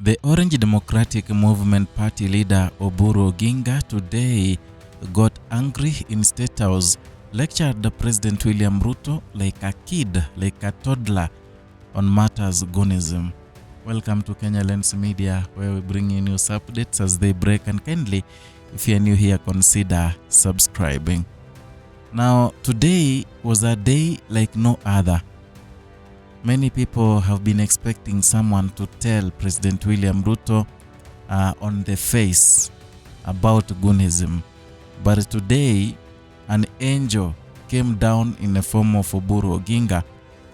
The Orange Democratic Movement Party leader Aburu Ginga today got angry in Statehouse, lectured President William Ruto like a kid, like a toddler on matters goonism. Welcome to Kenya Lens Media, where we bring you news updates as they break, and kindly, if you are new here, consider subscribing. Now, today was a day like no other. Many people have been expecting someone to tell President William Ruto on the face about goonism. But today, an angel came down in the form of Aburu Ginga,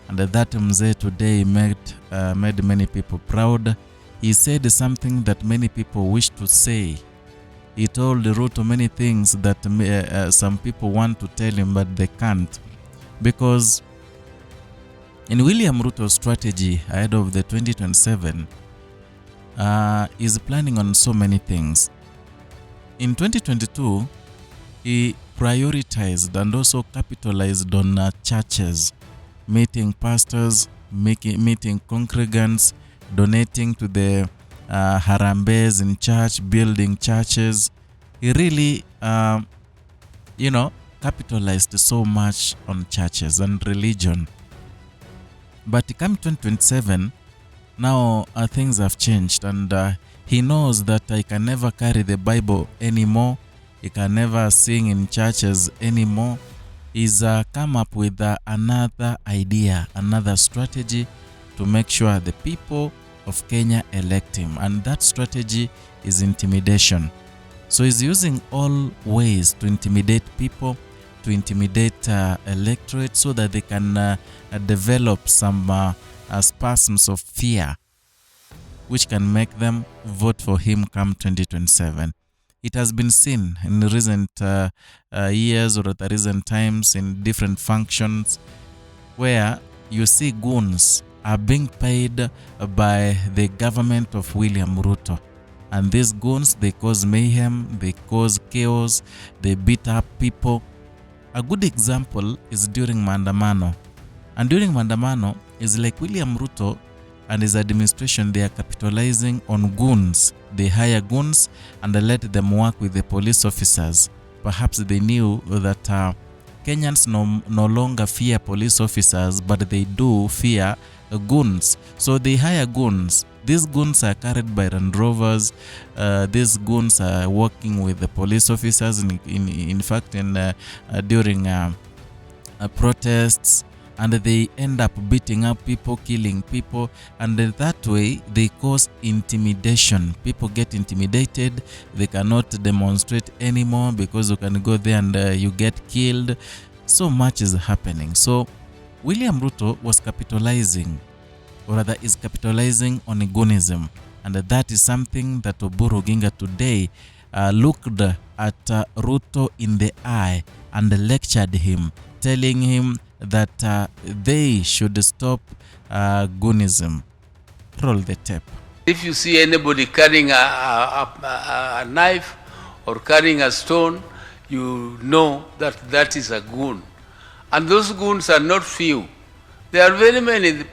and that mzee today made many people proud. He said something that many people wish to say. He told Ruto many things that some people want to tell him, but they can't. Because in William Ruto's strategy ahead of the 2027, is planning on so many things. In 2022, he prioritized and also capitalized on churches, meeting pastors, meeting congregants, donating to the harambes in church, building churches. He really, capitalized so much on churches and religion. But come 2027, now things have changed, and he knows that he can never carry the Bible anymore. He can never sing in churches anymore. He's come up with another idea, another strategy to make sure the people of Kenya elect him, and that strategy is intimidation. So he's using all ways to intimidate people, to intimidate electorate, so that they can develop some spasms of fear, which can make them vote for him come 2027. It has been seen in recent years or at recent times in different functions where you see goons are being paid by the government of William Ruto. And these goons, they cause mayhem, they cause chaos, they beat up people. A good example is during Maandamano. And during Maandamano is like William Ruto and his administration, they are capitalizing on goons. They hire goons and they let them work with the police officers. Perhaps they knew that Kenyans no longer fear police officers, but they do fear goons. So they hire goons. These goons are carried by Land Rovers. These goons are working with the police officers. In fact, during protests, and they end up beating up people, killing people, and that way they cause intimidation. People get intimidated. They cannot demonstrate anymore because you can go there and you get killed. So much is happening. So William Ruto was capitalizing, or rather is capitalizing on goonism, and that is something that Aburu Ginga today looked at Ruto in the eye and lectured him, telling him that they should stop goonism. Roll the tape. If you see anybody carrying a knife or carrying a stone, you know that that is a goon. And those goons are not few. There are very many.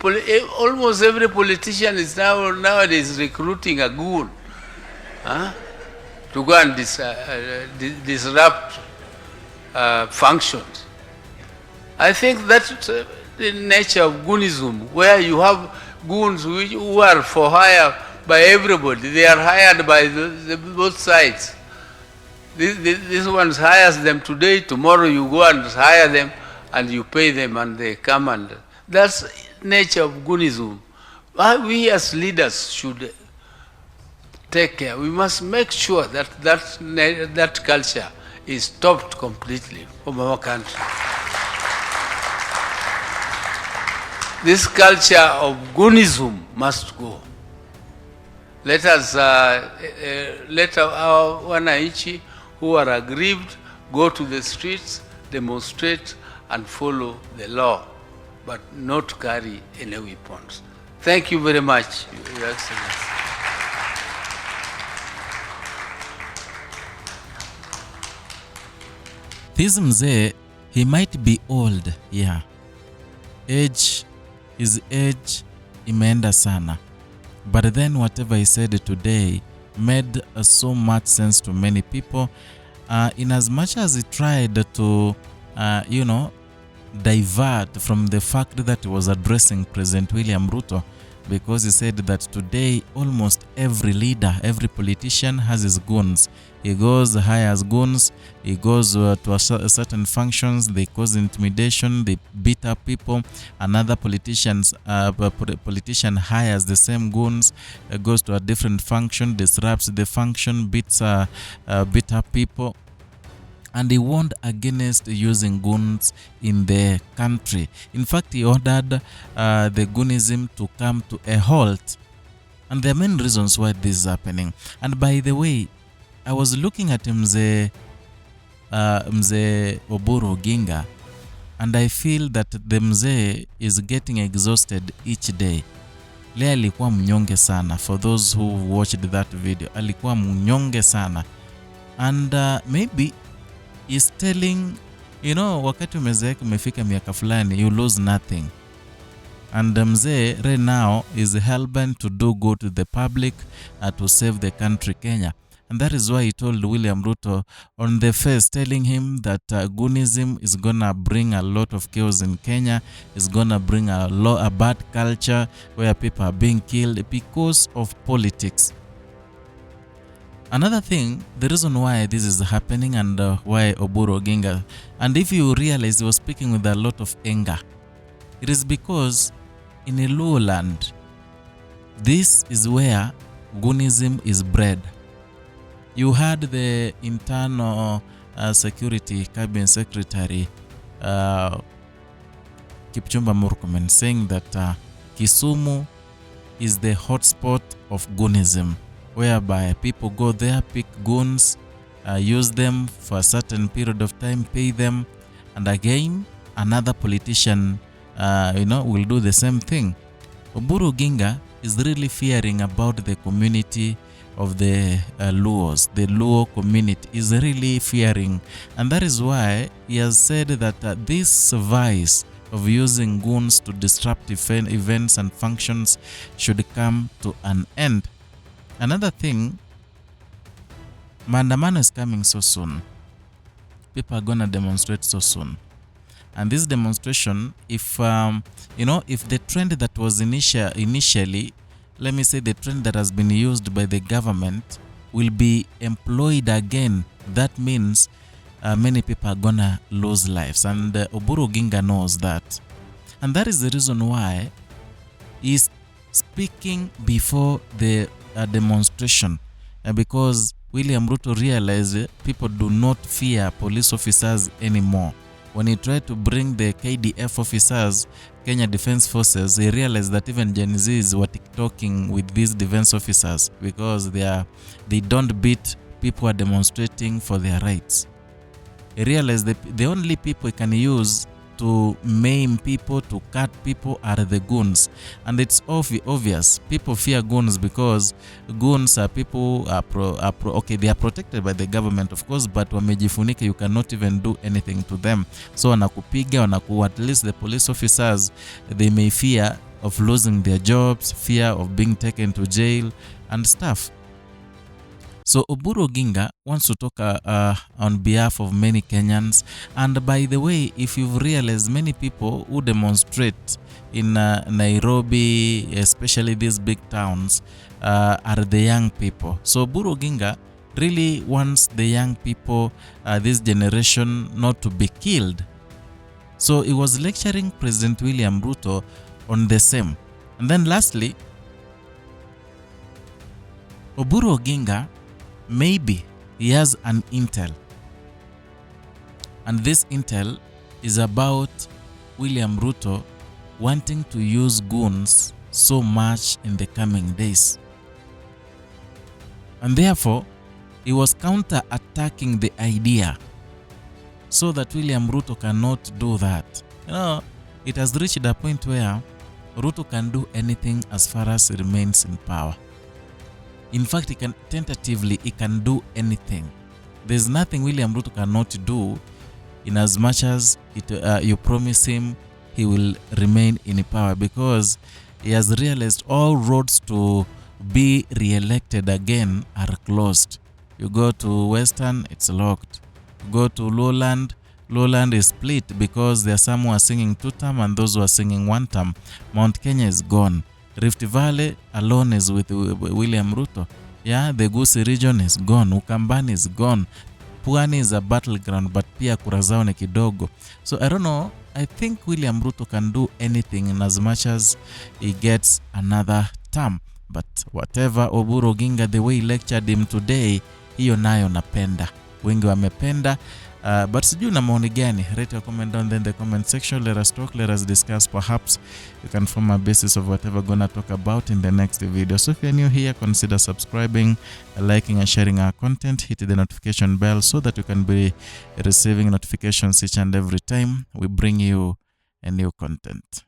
Almost every politician is nowadays recruiting a goon to go and disrupt functions. I think that's the nature of goonism, where you have goons who are for hire by everybody. They are hired by both sides. This one hires them today, tomorrow you go and hire them and you pay them and they come, and that's nature of goonism. We as leaders should take care. We must make sure that that culture is stopped completely from our country. This culture of goonism must go. Let us let our wananchi who are aggrieved go to the streets, demonstrate and follow the law, but not carry any weapons. Thank you very much, Your Excellency. This mzee, he might be old, yeah. His age imeenda sana. But then whatever he said today made so much sense to many people, in as much as he tried to, divert from the fact that he was addressing President William Ruto, because he said that today almost every leader, every politician has his goons. He goes, hires goons, he goes to certain functions, they cause intimidation, they beat up people. Another politician hires the same goons, goes to a different function, disrupts the function, beat up people. And he warned against using goons in the country. In fact, he ordered the goonism to come to a halt. And there are many reasons why this is happening. And by the way, I was looking at Mzee Oburu Ginga, and I feel that the Mzee is getting exhausted each day. Leo alikuwa mnyonge sana. For those who watched that video, alikuwa mnyonge sana. And maybe is telling, wakati umezeeka umefika miaka fulani, you lose nothing. And Mzee right now is hellbent to do good to the public, to save the country Kenya. And that is why he told William Ruto on the face, telling him that goonism is gonna bring a lot of chaos in Kenya, is gonna bring a bad culture where people are being killed because of politics. Another thing, the reason why this is happening and why Oburu Ginga, and if you realize he was speaking with a lot of anger, it is because in a low land, this is where goonism is bred. You had the internal security cabinet secretary Kipchumba Murkomen saying that Kisumu is the hotspot of goonism, whereby people go there, pick goons, use them for a certain period of time, pay them, and again another politician will do the same thing. Oburu Ginga is really fearing about the community of the Luos. The Luo community is really fearing, and that is why he has said that this vice of using goons to disrupt events and functions should come to an end. Another thing, maandamano is coming so soon. People are gonna demonstrate so soon. And this demonstration, if the trend that was initially, let me say the trend that has been used by the government will be employed again, that means many people are gonna lose lives. And Oburu Ginga knows that. And that is the reason why he's speaking before the demonstration, because William Ruto realized people do not fear police officers anymore. When he tried to bring the KDF officers, Kenya Defense Forces, he realized that even Gen Zs were TikToking with these defense officers because they don't beat people who are demonstrating for their rights. He realized that the only people he can use to maim people, to cut people, are the goons. And it's obvious. People fear goons because goons are people okay, they are protected by the government, of course, but wamejifunika, you cannot even do anything to them. So wanakupiga, at least the police officers, they may fear of losing their jobs, fear of being taken to jail and stuff. So Oburu Ginga wants to talk on behalf of many Kenyans. And by the way, if you've realized, many people who demonstrate in Nairobi, especially these big towns, are the young people. So Oburu Ginga really wants the young people, this generation, not to be killed. So he was lecturing President William Ruto on the same. And then lastly, Oburu Ginga, maybe he has an intel, and this intel is about William Ruto wanting to use goons so much in the coming days, and therefore he was counter-attacking the idea so that William Ruto cannot do that. It has reached a point where Ruto can do anything as far as he remains in power. In fact, he can do anything. There's nothing William Ruto cannot do, in as much as you promise him he will remain in power, because he has realized all roads to be re-elected again are closed. You go to Western, it's locked. You go to Lowland is split because there are some who are singing 2-term and those who are singing 1-term. Mount Kenya is gone. Rift Valley alone is with William Ruto. Yeah, the Gusii region is gone. Ukambani is gone. Pwani is a battleground, but pia kura zao ni kidogo. So I don't know. I think William Ruto can do anything in as much as he gets another term. But whatever Aburu Ginga, the way he lectured him today, hiyo nayo napenda. Wengi wamependa. But sijui na maoni gani? Rate your comment down there in the comment section. Let us talk, let us discuss. Perhaps you can form a basis of whatever we're gonna talk about in the next video. So if you're new here, consider subscribing, liking and sharing our content. Hit the notification bell so that you can be receiving notifications each and every time we bring you a new content.